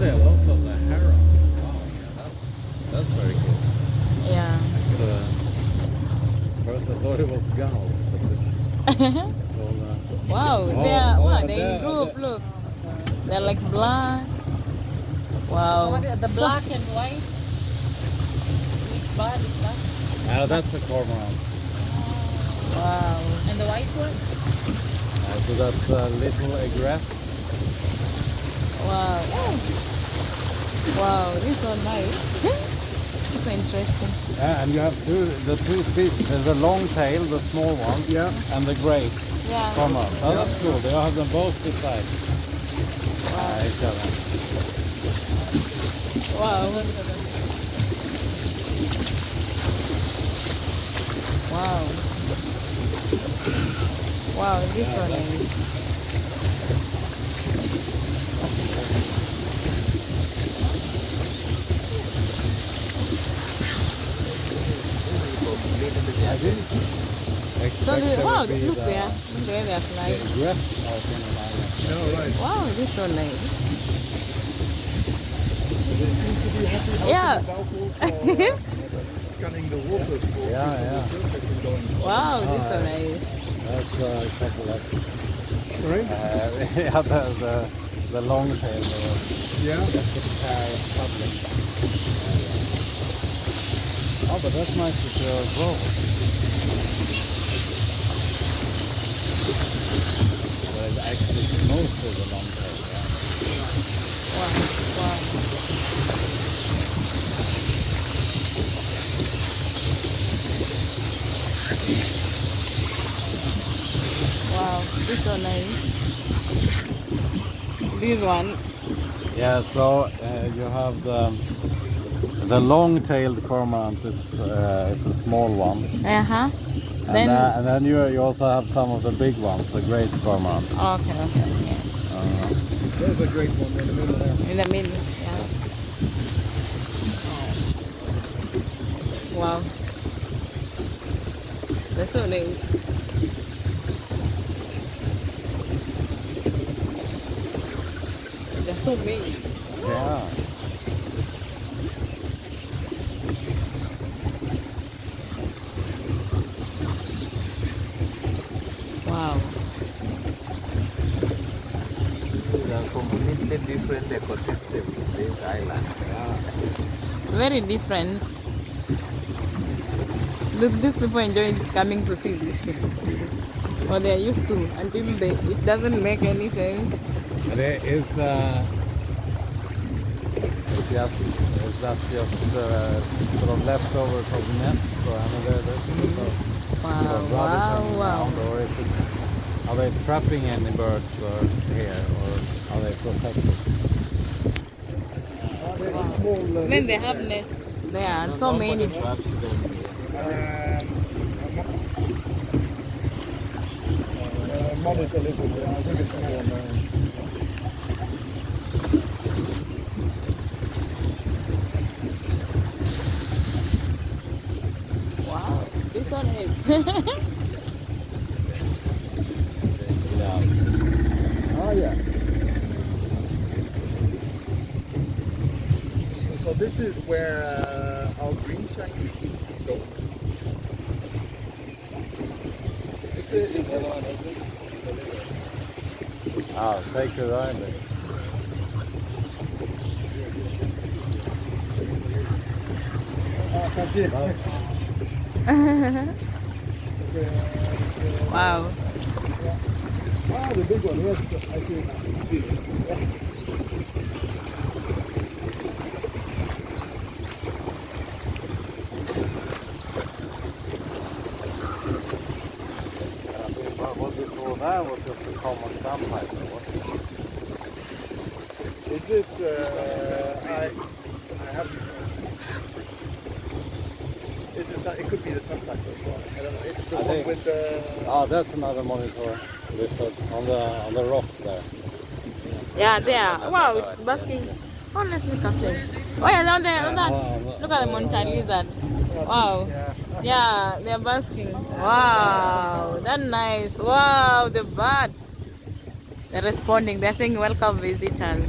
actually a lot of the herons. Wow, yeah, that's very cool. Yeah. First I thought it was gulls, but it's all Wow, they're in group. Look, they're like black. Wow. The black and white. Which bird is that? that's a cormorant. Wow. And the white one? So that's a little egret. Wow. Wow, this is so nice. It's so interesting. Yeah, and you have the two species. There's the long tail, the small ones, and the great Yeah. cormorant. Oh, that's cool. They have them both beside each other. Wow. Wow. Wow, this is so nice. I didn't So expect wow, there would be look the there. Look there, they are flying. egret out in an island. Yeah, right. Wow, this is so nice. They seem to be happy out Yeah. and about also, scanning the water for Yeah. the surface and going. Wow, this is so nice. That's a couple of Right? yeah, the long tail. Yeah. That's the pair public. Oh, but that's nice to grow. But it's actually mostly the long tail. Wow, wow. Wow, this is so nice. This one. Yeah. So you have the long-tailed cormorant is a small one. Uh-huh. And then you also have some of the big ones, the great cormorants. Okay. There's a great one in the middle there. In the middle, yeah. Wow. That's so nice. They're so big. Yeah. Wow. They are completely different ecosystem in this island. Very different. Look, these people enjoy coming to see these things. Or they are used to until it doesn't make any sense. There is is that just sort of leftovers of nets, or I mean, there's sort of rubbish hanging around, or are they trapping any birds here, or are they protected? There's a small. Then they have nests there and so many. Monitor lizard. I think it's more. Wow, this one is. Yeah. Ah, yeah. So this is where our green shanks go. This is Sacred Island. Wow. Ah, the big one. Yes, I see it now. I see it. What we saw there was just a common sandpiper. Is it? I have. Is it? It could be the sandpiper as well. I don't know. It's the one with the. Oh, that's another monitor lizard on the rock there. Yeah, there. Wow, it's basking. Oh, let's look after it. Oh, yeah, on that. Look at the monitor lizard. Wow. Yeah, they're basking. Wow, that's nice. Wow, the birds. They're responding. They're saying welcome visitors.